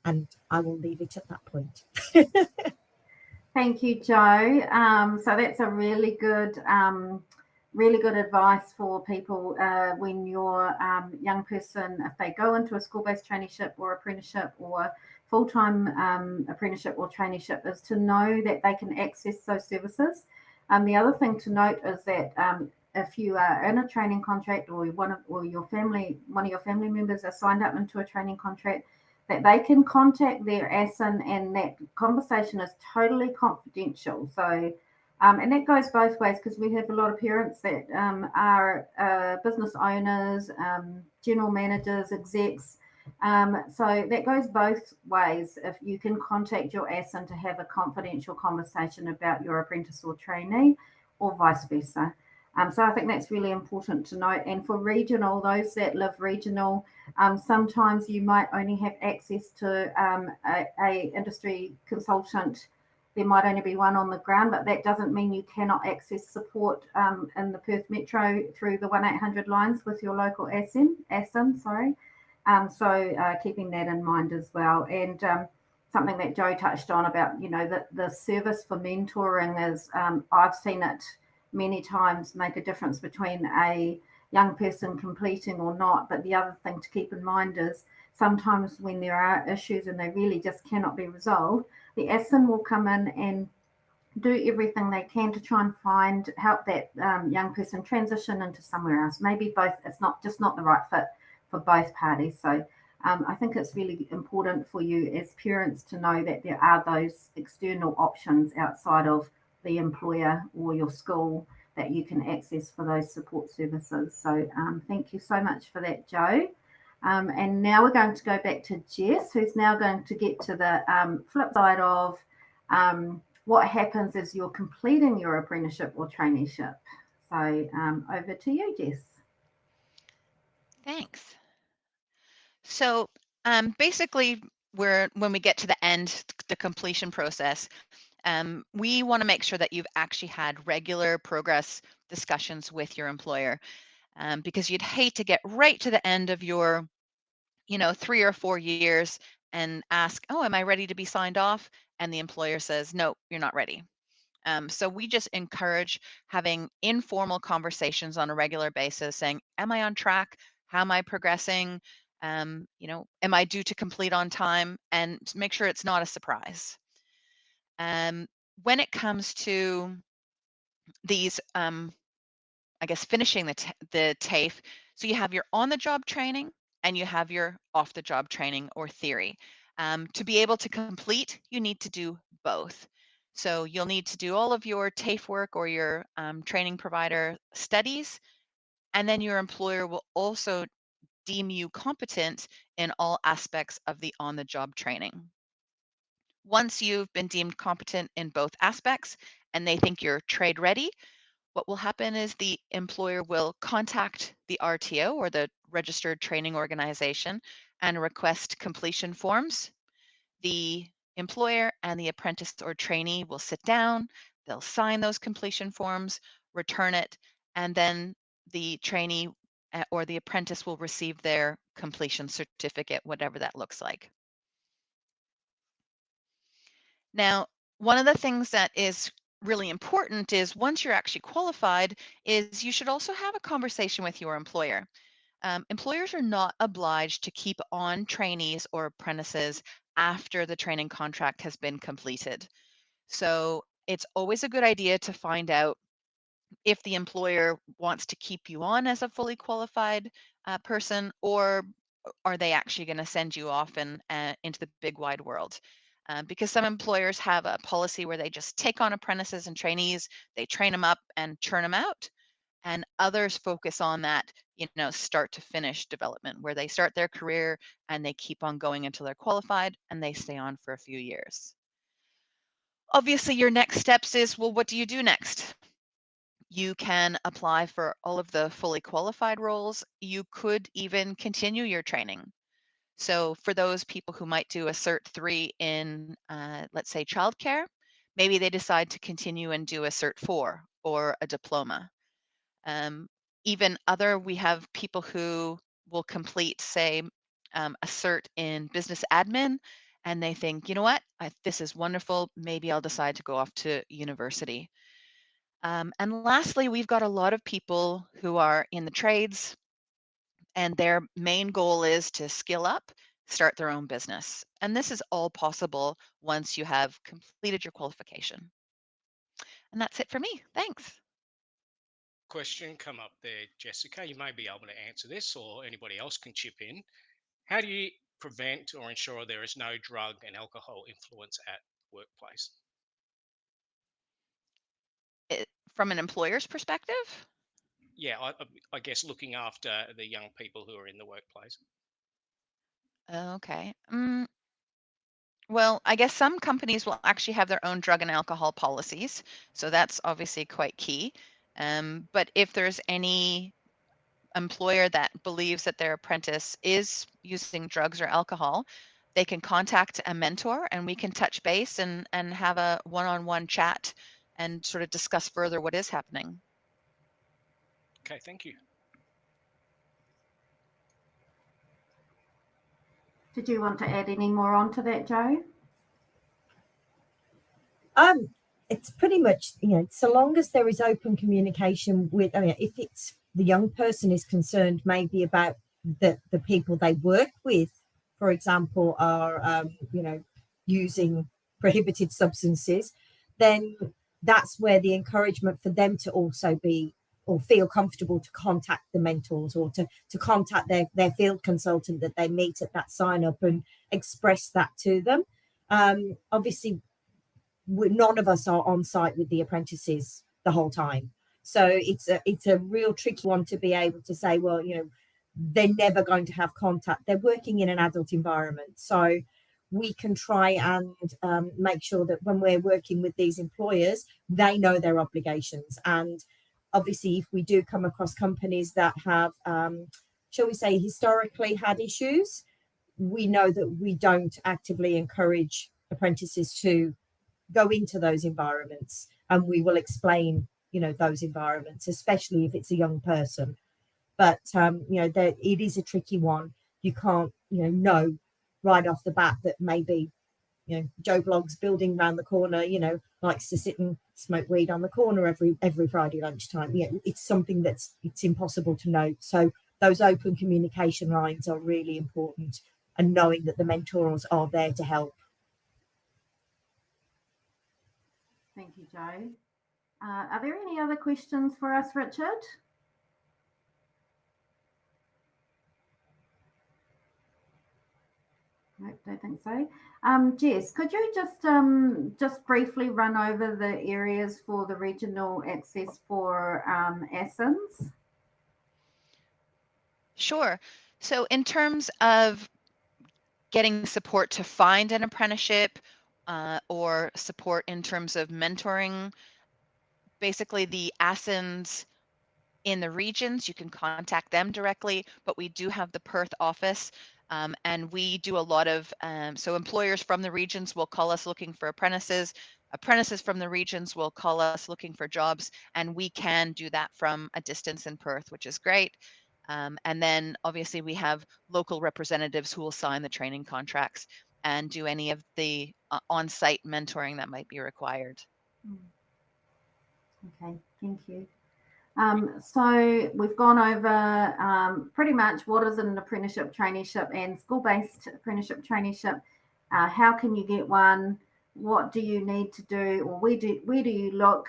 And I will leave it at that point. Thank you, Jo. So that's a really good advice for people when you're young person, if they go into a school-based traineeship or apprenticeship or full-time apprenticeship or traineeship, is to know that they can access those services. The other thing to note is that if you are in a training contract, or one of your family members are signed up into a training contract, that they can contact their ASIN, and that conversation is totally confidential. So, and that goes both ways, because we have a lot of parents that are business owners, general managers, execs. So that goes both ways. If you can contact your ASIN to have a confidential conversation about your apprentice or trainee, or vice versa. So I think that's really important to note. And for regional, those that live regional, sometimes you might only have access to a industry consultant. There might only be one on the ground, but that doesn't mean you cannot access support in the Perth Metro through the 1-800 lines with your local ASIN. So keeping that in mind as well. And something that Jo touched on about, the service for mentoring is, I've seen it many times make a difference between a young person completing or not. But the other thing to keep in mind is sometimes when there are issues and they really just cannot be resolved, the ASIN will come in and do everything they can to try and help that young person transition into somewhere else. Maybe both, it's not the right fit for both parties. So I think it's really important for you as parents to know that there are those external options outside of the employer or your school that you can access for those support services. So thank you so much for that, Jo. And now we're going to go back to Jess, who's now going to get to the flip side of what happens as you're completing your apprenticeship or traineeship. So over to you, Jess. Thanks. So basically, when we get to the end, the completion process, we want to make sure that you've actually had regular progress discussions with your employer, because you'd hate to get right to the end of your 3 or 4 years and ask, oh, am I ready to be signed off? And the employer says, no, you're not ready. So we just encourage having informal conversations on a regular basis, saying, am I on track? How am I progressing? Am I due to complete on time? And make sure it's not a surprise. When it comes to these, I guess, finishing the TAFE, so you have your on-the-job training and you have your off-the-job training or theory. To be able to complete, you need to do both. So you'll need to do all of your TAFE work or your training provider studies, and then your employer will also deem you competent in all aspects of the on-the-job training. Once you've been deemed competent in both aspects and they think you're trade ready, what will happen is the employer will contact the RTO or the Registered Training Organization and request completion forms. The employer and the apprentice or trainee will sit down, they'll sign those completion forms, return it, and then the trainee or the apprentice will receive their completion certificate, whatever that looks like. Now, one of the things that is really important is once you're actually qualified is you should also have a conversation with your employer. Employers are not obliged to keep on trainees or apprentices after the training contract has been completed. So it's always a good idea to find out if the employer wants to keep you on as a fully qualified person, or are they actually going to send you off into the big wide world? Because some employers have a policy where they just take on apprentices and trainees, they train them up and churn them out. And others focus on that, start to finish development, where they start their career and they keep on going until they're qualified and they stay on for a few years. Obviously, your next steps is, well, what do you do next? You can apply for all of the fully qualified roles. You could even continue your training. So for those people who might do a Cert 3 in, let's say, childcare, maybe they decide to continue and do a Cert 4 or a diploma. We have people who will complete, say, a Cert in business admin, and they think, you know what, this is wonderful. Maybe I'll decide to go off to university. And lastly, we've got a lot of people who are in the trades, and their main goal is to skill up, start their own business. And this is all possible once you have completed your qualification. And that's it for me. Thanks. Question come up there, Jessica. You may be able to answer this, or anybody else can chip in. How do you prevent or ensure there is no drug and alcohol influence at workplace? From an employer's perspective? Yeah, I guess looking after the young people who are in the workplace. Okay. Well, I guess some companies will actually have their own drug and alcohol policies, so that's obviously quite key. But if there's any employer that believes that their apprentice is using drugs or alcohol, they can contact a mentor and we can touch base and have a one-on-one chat and sort of discuss further what is happening. Okay, thank you. Did you want to add any more onto that, Joe? It's pretty much, so long as there is open communication with, if it's the young person is concerned maybe about the people they work with, for example, are, using prohibited substances, then that's where the encouragement for them to also be or feel comfortable to contact the mentors or to contact their field consultant that they meet at that sign up and express that to them. Obviously, none of us are on site with the apprentices the whole time. So it's a real tricky one to be able to say, well, they're never going to have contact. They're working in an adult environment. So we can try and make sure that when we're working with these employers, they know their obligations. And obviously, if we do come across companies that have, shall we say, historically had issues, we know that we don't actively encourage apprentices to go into those environments, and we will explain those environments, especially if it's a young person. But it is a tricky one. You can't know right off the bat that maybe Joe Blogg's building around the corner likes to sit and smoke weed on the corner every Friday lunchtime. It's something it's impossible to know. So those open communication lines are really important, and knowing that the mentors are there to help. Thank you, Jo. Are there any other questions for us, Richard? No, don't think so. Jess, could you just briefly run over the areas for the regional access for ASINs? Sure. So in terms of getting support to find an apprenticeship or support in terms of mentoring, basically the ASINs in the regions, you can contact them directly, but we do have the Perth office. And we do a lot of, so employers from the regions will call us looking for apprentices. Apprentices from the regions will call us looking for jobs, and we can do that from a distance in Perth, which is great. And then obviously we have local representatives who will sign the training contracts and do any of the on-site mentoring that might be required. Okay, thank you. So we've gone over pretty much what is an apprenticeship, traineeship, and school-based apprenticeship, traineeship. How can you get one? What do you need to do, or where do you look?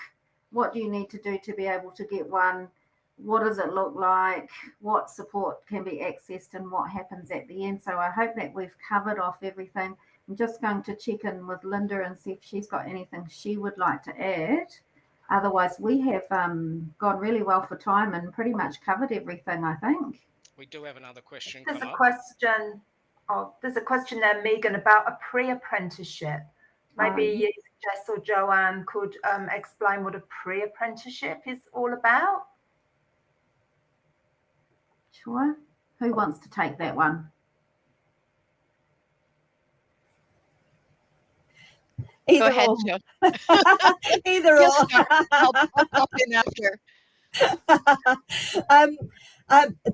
What do you need to do to be able to get one? What does it look like? What support can be accessed, and what happens at the end? So I hope that we've covered off everything. I'm just going to check in with Linda and see if she's got anything she would like to add. Otherwise, we have gone really well for time and pretty much covered everything, I think. We do have another question. There's a question there, Megan, about a pre-apprenticeship. Maybe Jess or Joanne could explain what a pre-apprenticeship is all about. Sure. Who wants to take that one? Either Go ahead, or. Jo. Either You'll or. start. I'll pop in after.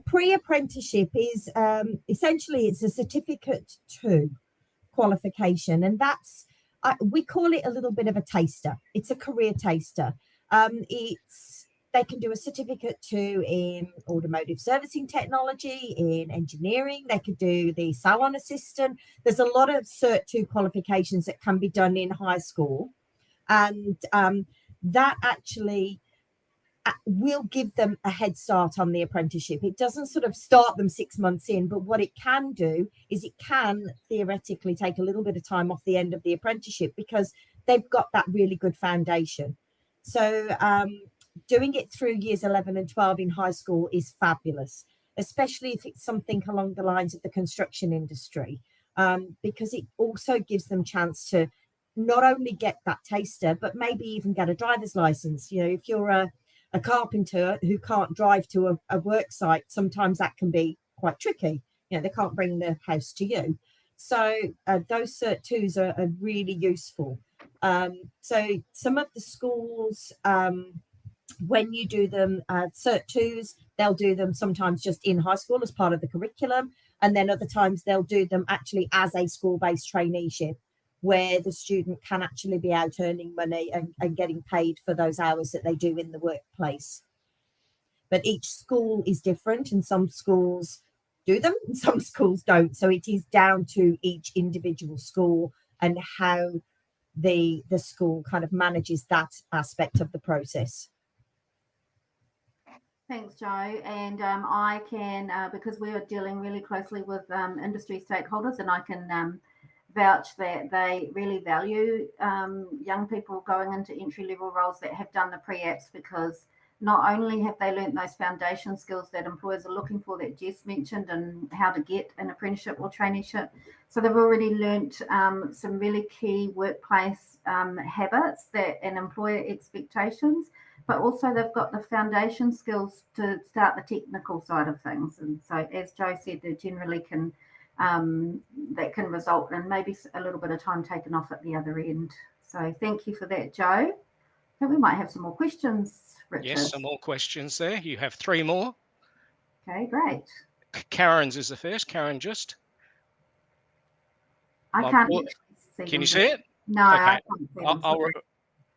Pre-apprenticeship is essentially it's a certificate 2 qualification, and that's we call it a little bit of a taster. It's a career taster. They can do a certificate 2 in automotive servicing technology, in engineering. They could do the salon assistant. There's a lot of Cert 2 qualifications that can be done in high school, and that actually will give them a head start on the apprenticeship. It doesn't sort of start them 6 months in, but what it can do is it can theoretically take a little bit of time off the end of the apprenticeship because they've got that really good foundation. So doing it through years 11 and 12 in high school is fabulous, especially if it's something along the lines of the construction industry, because it also gives them chance to not only get that taster, but maybe even get a driver's license. If you're a carpenter who can't drive to a work site, sometimes that can be quite tricky. They can't bring the house to you. So those Cert 2s are really useful. So some of the schools, when you do them Cert 2s, they'll do them sometimes just in high school as part of the curriculum, and then other times they'll do them actually as a school-based traineeship, where the student can actually be out earning money and getting paid for those hours that they do in the workplace. But each school is different, and some schools do them and some schools don't. So it is down to each individual school and how the school kind of manages that aspect of the process. Thanks, Jo. And I can, because we are dealing really closely with industry stakeholders, and I can vouch that they really value young people going into entry-level roles that have done the pre-apps, because not only have they learnt those foundation skills that employers are looking for that Jess mentioned, and how to get an apprenticeship or traineeship, so they've already learnt some really key workplace habits and employer expectations, but also they've got the foundation skills to start the technical side of things. And so, as Jo said, they generally can that can result in maybe a little bit of time taken off at the other end. So thank you for that, Jo. I think we might have some more questions Richard. Yes, some more questions there. You have 3 more. Okay, great. Karen's is the first. Karen, just. I My can't boy- actually see Can you them. see it? No, Okay. I can't see them. I'll, sorry.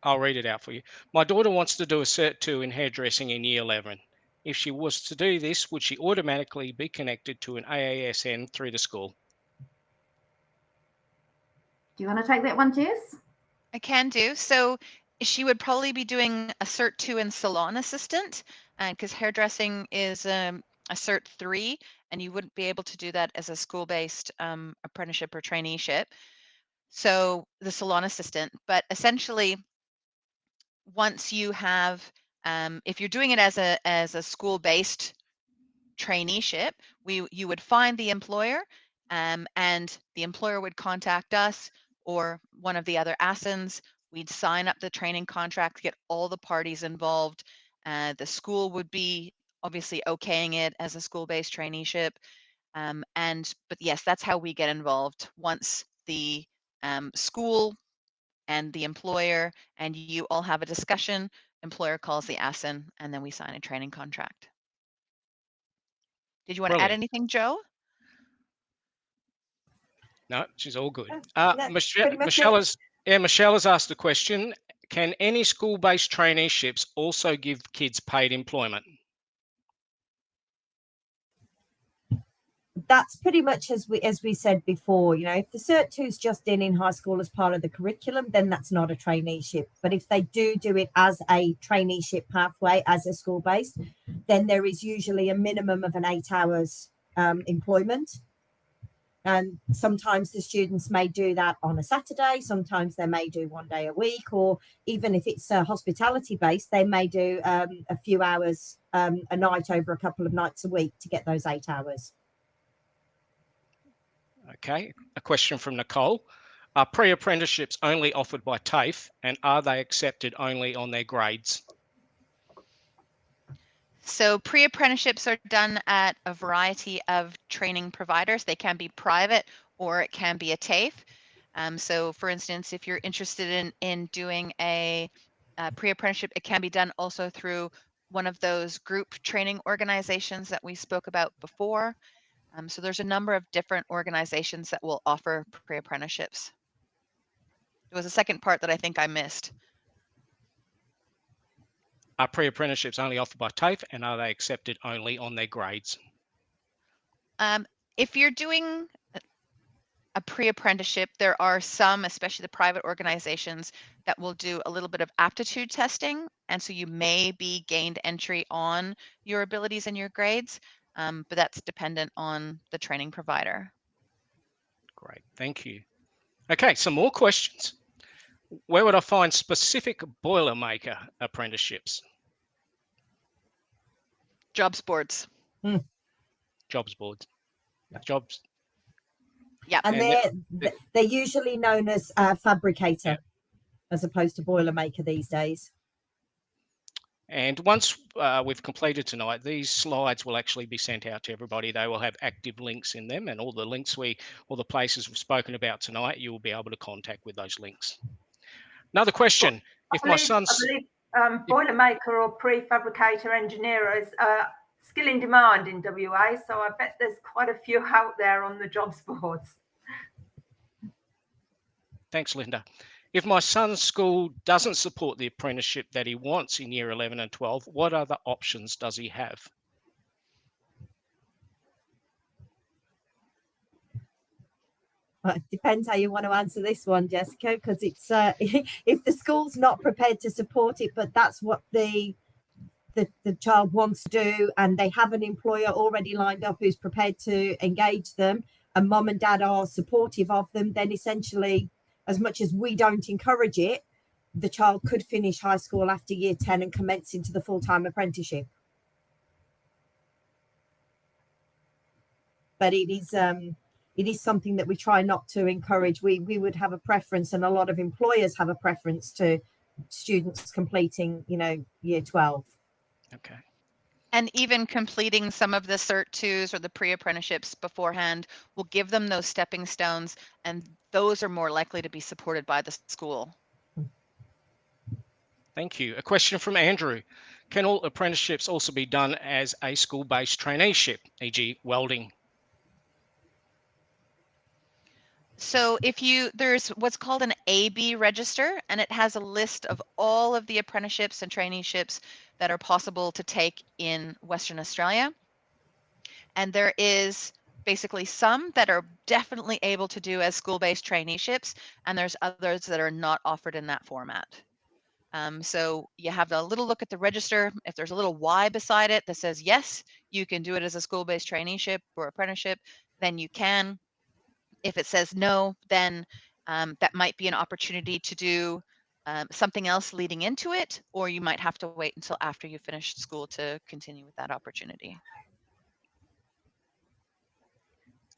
I'll read it out for you. My daughter wants to do a Cert 2 in hairdressing in Year 11. If she was to do this, would she automatically be connected to an AASN through the school? Do you want to take that one, Jess? I can do. So she would probably be doing a Cert 2 in salon assistant, because hairdressing is a Cert 3, and you wouldn't be able to do that as a school-based apprenticeship or traineeship. So the salon assistant, but essentially, once you have, if you're doing it as a school-based traineeship, you would find the employer, and the employer would contact us or one of the other ASINs. We'd sign up the training contract, get all the parties involved. The school would be obviously okaying it as a school-based traineeship. But yes, that's how we get involved. Once the school and the employer and you all have a discussion, employer calls the ASIN, and then we sign a training contract. Did you want to add Brilliant. anything, Joe? No, she's all good. That's pretty much it. Michelle has asked a question. Can any school-based traineeships also give kids paid employment? That's pretty much as we said before. You know, if the Cert 2 is just in high school as part of the curriculum, then that's not a traineeship. But if they do it as a traineeship pathway, as a school-based, then there is usually a minimum of an 8 hours employment. And sometimes the students may do that on a Saturday, sometimes they may do 1 day a week, or even if it's hospitality based, they may do a few hours a night over a couple of nights a week to get those 8 hours. Okay, a question from Nicole. Are pre-apprenticeships only offered by TAFE, and are they accepted only on their grades? So pre-apprenticeships are done at a variety of training providers. They can be private or it can be a TAFE. So for instance, if you're interested in doing a pre-apprenticeship, it can be done also through one of those group training organizations that we spoke about before. So there's a number of different organizations that will offer pre-apprenticeships. There was a second part that I think I missed. Are pre-apprenticeships only offered by TAFE, and are they accepted only on their grades? If you're doing a pre-apprenticeship, there are some, especially the private organizations, that will do a little bit of aptitude testing. And so you may be gained entry on your abilities and your grades, but that's dependent on the training provider. Great, thank you. Okay, some more questions. Where would I find specific Boilermaker apprenticeships? Jobs boards. Jobs boards. Jobs. Yeah. And they're usually known as fabricator, as opposed to Boilermaker these days. And once we've completed tonight, these slides will actually be sent out to everybody. They will have active links in them, and all the links all the places we've spoken about tonight, you will be able to contact with those links. Another question. I believe Boilermaker or prefabricator engineer is skill in demand in WA, so I bet there's quite a few out there on the jobs boards. Thanks, Linda. If my son's school doesn't support the apprenticeship that he wants in year 11 and 12, what other options does he have? Well, it depends how you want to answer this one, Jessica, because it's if the school's not prepared to support it, but that's what the child wants to do, and they have an employer already lined up who's prepared to engage them, and mum and dad are supportive of them, then essentially, as much as we don't encourage it, the child could finish high school after year 10 and commence into the full-time apprenticeship. But it is something that we try not to encourage. We would have a preference, and a lot of employers have a preference to students completing, year 12. Okay. And even completing some of the Cert 2s or the pre-apprenticeships beforehand will give them those stepping stones, and those are more likely to be supported by the school. Thank you. A question from Andrew. Can all apprenticeships also be done as a school-based traineeship, e.g. welding? So there's what's called an AB register, and it has a list of all of the apprenticeships and traineeships that are possible to take in Western Australia. And there is basically some that are definitely able to do as school-based traineeships, and there's others that are not offered in that format. So you have a little look at the register. If there's a little Y beside it that says, yes, you can do it as a school-based traineeship or apprenticeship, then you can. If it says no, then that might be an opportunity to do something else leading into it, or you might have to wait until after you finish school to continue with that opportunity.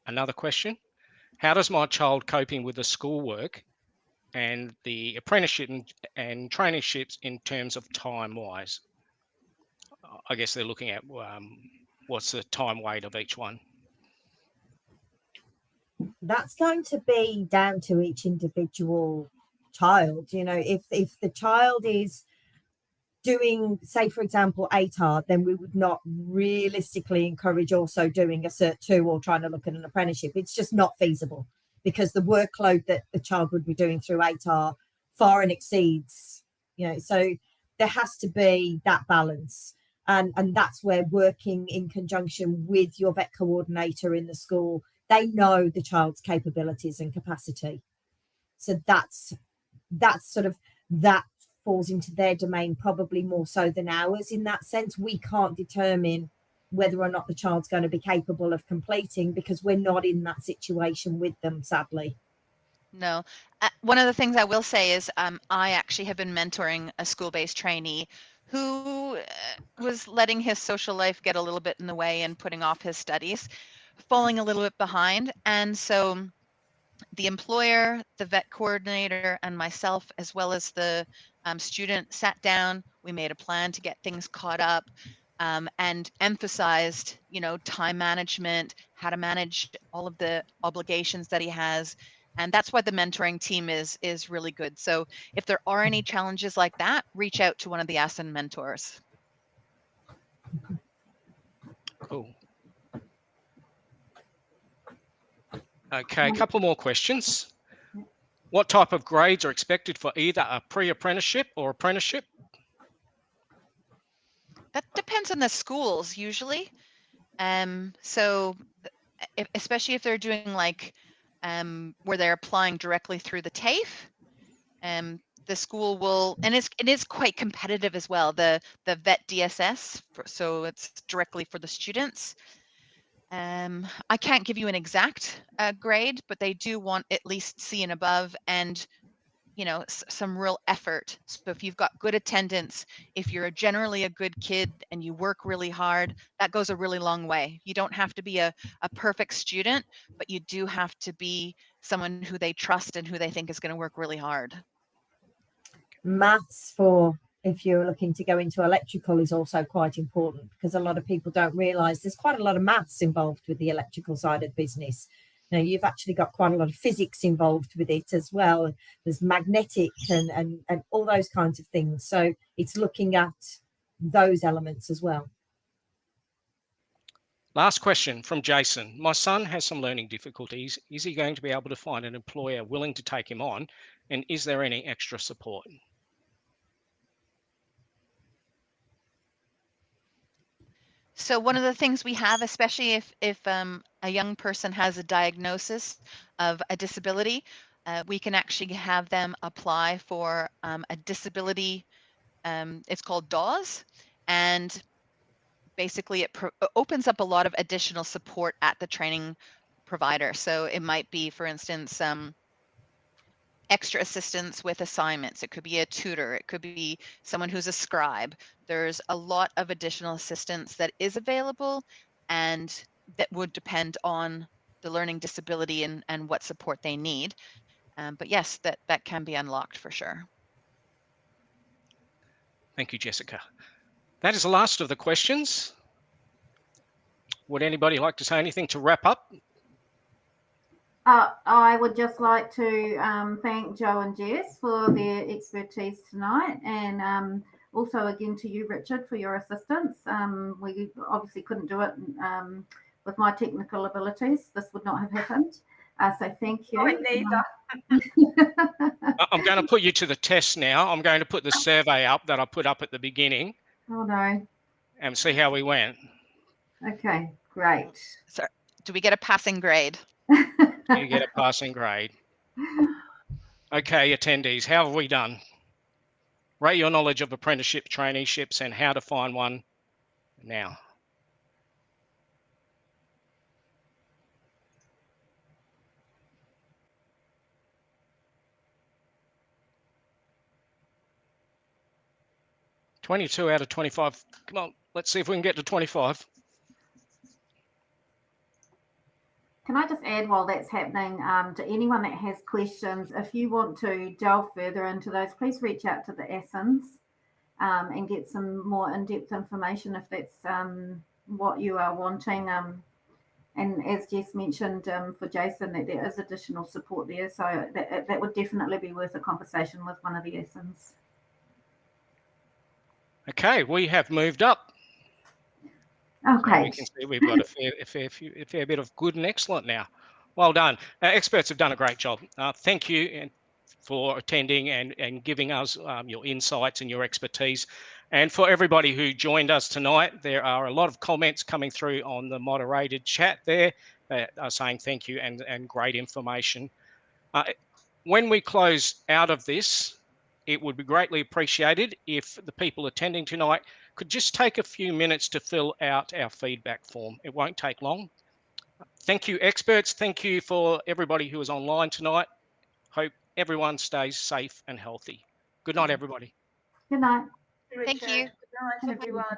Another question. How does my child coping with the schoolwork and the apprenticeship and traineeships in terms of time-wise? I guess they're looking at what's the time weight of each one. That's going to be down to each individual child. You know, if the child is doing, say, for example, ATAR, then we would not realistically encourage also doing a Cert 2 or trying to look at an apprenticeship. It's just not feasible because the workload that the child would be doing through ATAR far and exceeds, you know, so there has to be that balance. And that's where working in conjunction with your vet coordinator in the school, they know the child's capabilities and capacity. So that's sort of, that falls into their domain probably more so than ours. In that sense, we can't determine whether or not the child's going to be capable of completing because we're not in that situation with them, sadly. No. One of the things I will say is I actually have been mentoring a school-based trainee who was letting his social life get a little bit in the way and putting off his studies, falling a little bit behind. And so the employer, the vet coordinator, and myself, as well as the student, sat down. We made a plan to get things caught up and emphasized, you know, time management, how to manage all of the obligations that he has. And that's why the mentoring team is really good. So if there are any challenges like that, reach out to one of the ASIN mentors. Cool. Okay, a couple more questions. What type of grades are expected for either a pre-apprenticeship or apprenticeship? That depends on the schools usually. So especially if they're doing like where they're applying directly through the TAFE, the school will, and it is quite competitive as well, the vet DSS, so it's directly for the students. I can't give you an exact grade, but they do want at least C and above, and you know, some real effort. So if you've got good attendance, if you're generally a good kid and you work really hard, that goes a really long way. You don't have to be a perfect student, but you do have to be someone who they trust and who they think is going to work really hard. Maths for, if you're looking to go into electrical, is also quite important because a lot of people don't realise there's quite a lot of maths involved with the electrical side of business. Now, you've actually got quite a lot of physics involved with it as well. There's magnetic and all those kinds of things. So it's looking at those elements as well. Last question from Jason. My son has some learning difficulties. Is he going to be able to find an employer willing to take him on? And is there any extra support? So one of the things we have, especially if a young person has a diagnosis of a disability, we can actually have them apply for a disability. It's called DAWS, and basically it opens up a lot of additional support at the training provider. So it might be, for instance, extra assistance with assignments. It could be a tutor. It could be someone who's a scribe. There's a lot of additional assistance that is available, and that would depend on the learning disability and what support they need. But yes, that can be unlocked for sure. Thank you, Jessica. That is the last of the questions. Would anybody like to say anything to wrap up? I would just like to thank Joe and Jess for their expertise tonight, and also again to you, Richard, for your assistance. We obviously couldn't do it with my technical abilities. This would not have happened. So thank you. Mine neither. I'm going to put you to the test now. I'm going to put the survey up that I put up at the beginning Oh no. and see how we went. Okay, great. So, do we get a passing grade? You get a passing grade. Okay, attendees, how have we done? Rate your knowledge of apprenticeship, traineeships, and how to find one now. "22 out of 25. Come on, let's see if we can get to 25. Can I just add while that's happening, to anyone that has questions, if you want to delve further into those, please reach out to the ASINs and get some more in-depth information if that's what you are wanting. And as Jess mentioned for Jason, that there is additional support there. So that would definitely be worth a conversation with one of the ASINs. Okay, we have moved up. Okay. So we can see we've got a fair bit of good and excellent now. Well done. Our experts have done a great job. Thank you for attending and giving us your insights and your expertise. And for everybody who joined us tonight, there are a lot of comments coming through on the moderated chat there that are saying thank you and great information. When we close out of this, it would be greatly appreciated if the people attending tonight could just take a few minutes to fill out our feedback form. It won't take long. Thank you, experts. Thank you for everybody who is online tonight. Hope everyone stays safe and healthy. Good night, everybody. Good night. Thank you. Good night, everyone.